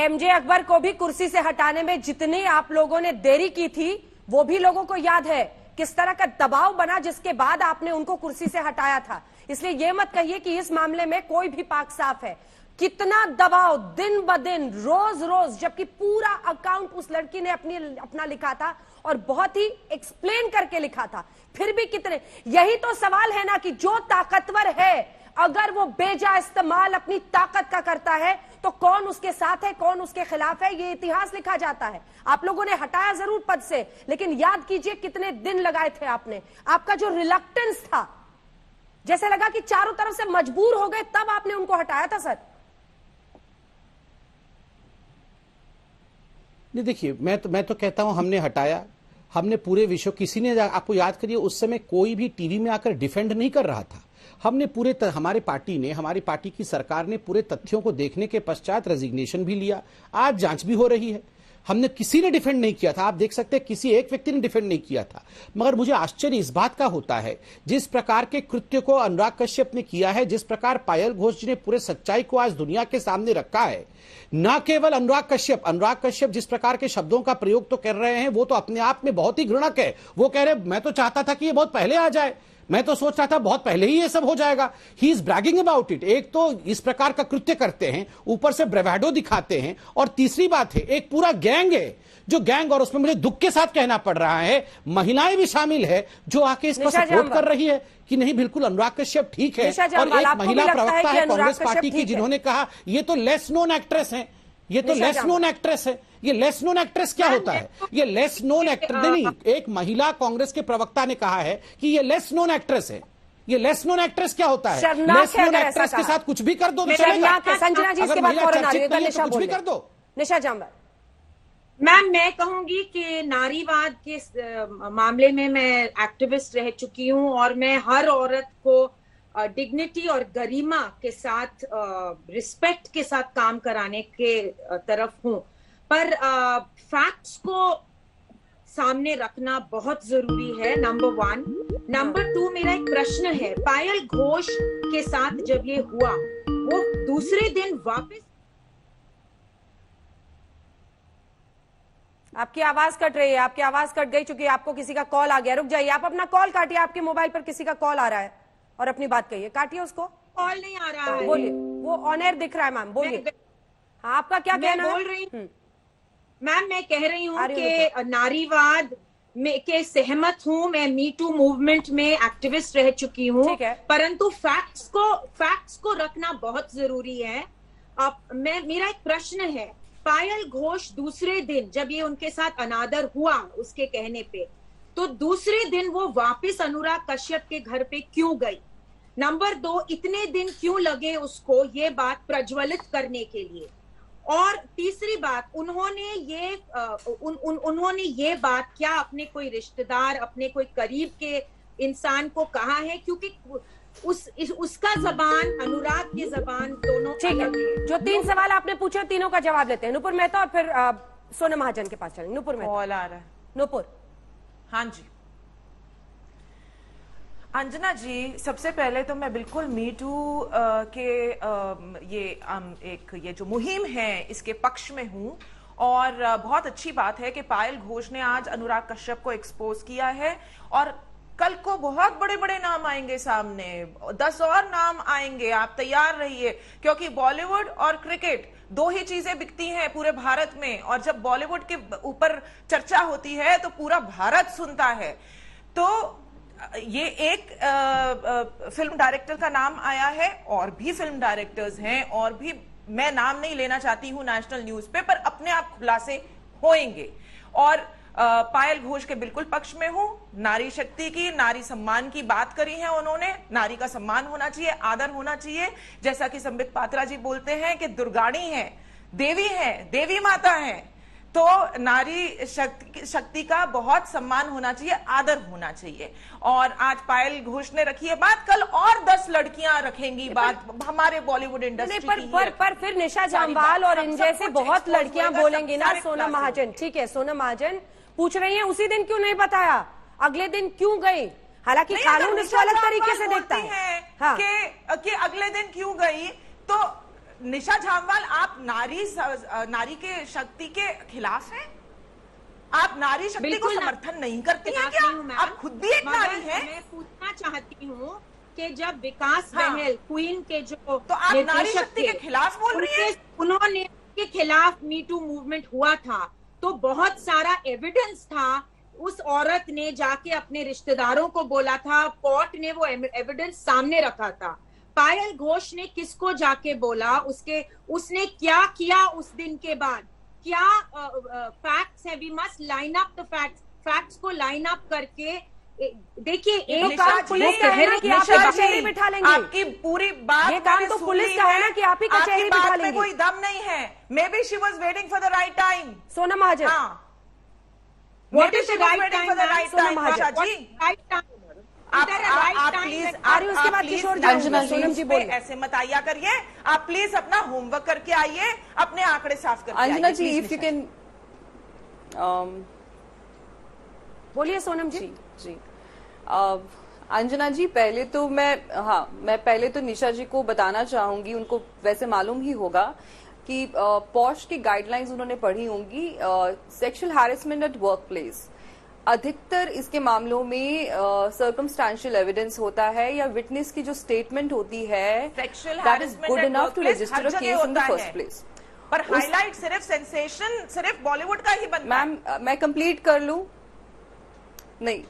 MJ Akbar को भी कुर्सी से हटाने में जितनी आप लोगों ने देरी की थी वो भी लोगों को याद है, किस तरह का दबाव बना जिसके बाद आपने उनको कुर्सी से हटाया था। इसलिए ये मत कहिए कि इस मामले में कोई भी पाक साफ है। कितना दबाव दिन ब दिन, रोज रोज, जबकि पूरा अकाउंट उस लड़की ने अपना लिखा था और बहुत ही एक्सप्लेन करके लिखा था, फिर भी कितने। यही तो सवाल है ना कि जो ताकतवर है अगर वो बेजा इस्तेमाल अपनी ताकत का करता है तो कौन उसके साथ है, कौन उसके खिलाफ है, ये इतिहास लिखा जाता है। आप लोगों ने हटाया जरूर पद से, लेकिन याद कीजिए कितने दिन लगाए थे आपने। आपका जो रिलक्टेंस था, जैसे लगा कि चारों तरफ से मजबूर हो गए, तब आपने उनको हटाया था सर। नहीं देखिए, मैं तो कहता हूं हमने हटाया, हमने पूरे विश्व, किसी ने, आपको याद करिए उस समय कोई भी टीवी में आकर डिफेंड नहीं कर रहा था। हमने हमारी पार्टी की सरकार ने पूरे तथ्यों को देखने के पश्चात रेजिग्नेशन भी लिया। आज जांच भी हो रही है। हमने, किसी ने डिफेंड नहीं किया था, आप देख सकते हैं किसी एक व्यक्ति ने डिफेंड नहीं किया था। मगर मुझे आश्चर्य इस बात का होता है, जिस प्रकार के कृत्य को अनुराग कश्यप ने किया है, जिस प्रकार पायल घोष जी ने पूरे सच्चाई को आज दुनिया के सामने रखा है, न केवल अनुराग कश्यप जिस प्रकार के शब्दों का प्रयोग तो कर रहे हैं वो तो अपने आप में बहुत ही घृणक है। वो कह रहे मैं तो चाहता था कि ये बहुत पहले आ जाए, मैं तो सोच रहा था बहुत पहले ही ये सब हो जाएगा। He is bragging about it. एक तो इस प्रकार का कृत्य करते हैं, ऊपर से ब्रेवाडो दिखाते हैं, और तीसरी बात है एक पूरा गैंग है जो गैंग, और उसमें मुझे दुख के साथ कहना पड़ रहा है महिलाएं भी शामिल है जो आके इसको सपोर्ट कर रही है कि नहीं बिल्कुल अनुराग कश्यप ठीक है। और एक महिला प्रवक्ता है कांग्रेस पार्टी की जिन्होंने कहा ये तो लेस नोन एक्ट्रेस है, ये तो लेस नोन एक्ट्रेस है। ये लेस नोन एक्ट्रेस क्या होता है? ये लेस नोन एक्ट्रेस नहीं, एक महिला कांग्रेस के प्रवक्ता ने कहा है कि ये लेस नोन एक्ट्रेस है। ये लेस नोन एक्ट्रेस क्या होता है? लेस नोन एक्ट्रेस के साथ कुछ भी कर दो तो चलेगा। संजना जी इसके बाद फौरन आ रही है, निशा कुछ भी कर दो। निशा जामवाल मैम, मैं कहूंगी कि नारीवाद के मामले में मैं एक्टिविस्ट रह चुकी हूं और मैं हर औरत को डिग्निटी और गरिमा के साथ, रिस्पेक्ट के साथ काम कराने के तरफ हूं, पर फैक्ट्स को सामने रखना बहुत जरूरी है, नंबर 1। नंबर 2, मेरा एक प्रश्न है, पायल घोष के साथ जब ये हुआ वो दूसरे दिन वापस। आपकी आवाज कट रही है, आपकी आवाज कट गई, चूंकि आपको किसी का कॉल आ गया। रुक जाइए, आप अपना कॉल काटिए, आपके मोबाइल पर किसी का कॉल आ रहा है और अपनी बात कहिए, काटिए उसको। कॉल नहीं आ रहा है, बोलिए, वो ऑन एयर दिख रहा है मैम, बोलिए। हाँ, आपका क्या कहना है? बोल रही हूँ मैम, मैं कह रही हूँ कि नारीवाद में के सहमत हूँ, मैं मी टू मूवमेंट में एक्टिविस्ट रह चुकी हूँ, परंतु फैक्ट्स को रखना बहुत जरूरी है। मेरा एक प्रश्न है, पायल घोष दूसरे दिन जब ये उनके साथ अनादर हुआ उसके कहने पे, तो दूसरे दिन वो वापस अनुराग कश्यप के घर पे क्यों गई? नंबर 2, इतने दिन क्यों लगे उसको ये बात प्रज्वलित करने के लिए? और तीसरी बात, उन्होंने ये बात क्या अपने कोई रिश्तेदार, अपने कोई करीब के इंसान को कहा है? क्योंकि उसका जबान, अनुराग की जबान दोनों अलग है। जो 3 सवाल आपने पूछे तीनों का जवाब लेते हैं। नुपुर मेहता और फिर सोनम महाजन के पास चलेंगे। नुपुर मेहता, कॉल आ रहा है। नुपुर। हाँ जी अंजना जी, सबसे पहले तो मैं बिल्कुल मी टू के ये जो मुहिम है इसके पक्ष में हूं, और बहुत अच्छी बात है कि पायल घोष ने आज अनुराग कश्यप को एक्सपोज किया है, और कल को बहुत बड़े बड़े नाम आएंगे सामने, 10 और नाम आएंगे, आप तैयार रहिए, क्योंकि बॉलीवुड और क्रिकेट 2 ही चीजें बिकती हैं पूरे भारत में, और जब बॉलीवुड के ऊपर चर्चा होती है तो पूरा भारत सुनता है। तो ये एक फिल्म डायरेक्टर का नाम आया है, और भी फिल्म डायरेक्टर्स हैं, और भी मैं नाम नहीं लेना चाहती हूं नेशनल न्यूज पे, पर अपने आप खुलासे होंगे। और पायल घोष के बिल्कुल पक्ष में हूं। नारी शक्ति की, नारी सम्मान की बात करी है उन्होंने। नारी का सम्मान होना चाहिए, आदर होना चाहिए। जैसा कि संबित पात्रा जी बोलते हैं कि दुर्गाणी है, देवी माता है, तो नारी शक्ति का बहुत सम्मान होना चाहिए, आदर होना चाहिए। और आज पायल घोष ने रखी है बात, कल और 10 लड़कियां रखेंगी बात हमारे बॉलीवुड इंडस्ट्री की। पर फिर निशा जामवाल और इन जैसे बहुत लड़कियां बोलेंगी ना। सोनम महाजन, ठीक है, सोनम महाजन पूछ रही है उसी दिन क्यों नहीं बताया, अगले दिन क्यों गई? हालांकि कानून इसको अलग तरीके से देखता है। हाँ। कि अगले दिन क्यों गई, तो निशा झामवाल, आप नारी के शक्ति के खिलाफ हैं? आप नारी शक्ति को समर्थन नहीं करती हैं क्या? आप खुद भी एक नारी हैं। मैं पूछना चाहती हूँ कि जब विकास बहल क्वीन के जो तो आप नारी शक्ति के खिलाफ बोल रही हैं? उन्होंने के खिलाफ मी टू मूवमेंट हुआ था तो बहुत सारा एविडेंस था। उस औरत ने जाके अपने रिश्तेदारों को बोला था, कोर्ट ने वो एविडेंस सामने रखा था। पायल घोष ने किसको जाके बोला, उसने क्या किया उस दिन के बाद, क्या फैक्ट्स है? We must line up the facts को लाइन अप करके देखिए। एक काम पुलिस का है ना कि आप ही कचहरी बिठा लेंगे। आपकी पूरी बात, ये काम तो पुलिस का है ना कि आप ही कचहरी बिठा लेंगे। कोई दम नहीं है। May be she was waiting for the right time. Sonam Mahajan, what is the right time? आप प्लीज उसके बाद किशोर सोनम जी बोलिए, ऐसे मत आया करिए। आप प्लीज अपना होमवर्क करके आइए, अपने आंकड़े साफ करके आइए। अंजना जी, इफ यू कैन बोलिए। सोनम जी जी अंजना जी, पहले तो मैं पहले तो निशा जी को बताना चाहूंगी, उनको वैसे मालूम ही होगा कि पॉश की गाइडलाइंस उन्होंने पढ़ी होंगी। Sexual harassment at work place, अधिकतर इसके मामलों में सर्कमस्टेंशियल एविडेंस होता है या विटनेस की जो स्टेटमेंट होती है, that is good enough to register a case in the first place. पर हाईलाइट सिर्फ सेंसेशन सिर्फ बॉलीवुड का ही बनता है। मैम मैं कंप्लीट कर लूं? नहीं,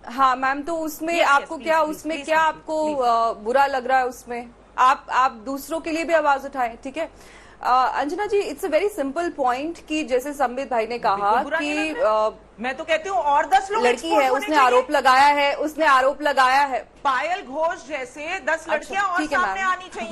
हाँ मैम, तो उसमें आपको क्या, उसमें क्या आपको बुरा लग रहा है? उसमें आप दूसरों के लिए भी आवाज उठाएं, ठीक है? Anjana ji, it's a very simple point कि जैसे संबित भाई ने कहा कि मैं तो कहती हूँ और 10 लोग लड़की है, उसने आरोप लगाया है, पायल घोष जैसे 10 लड़कियां और सामने आनी चाहिए।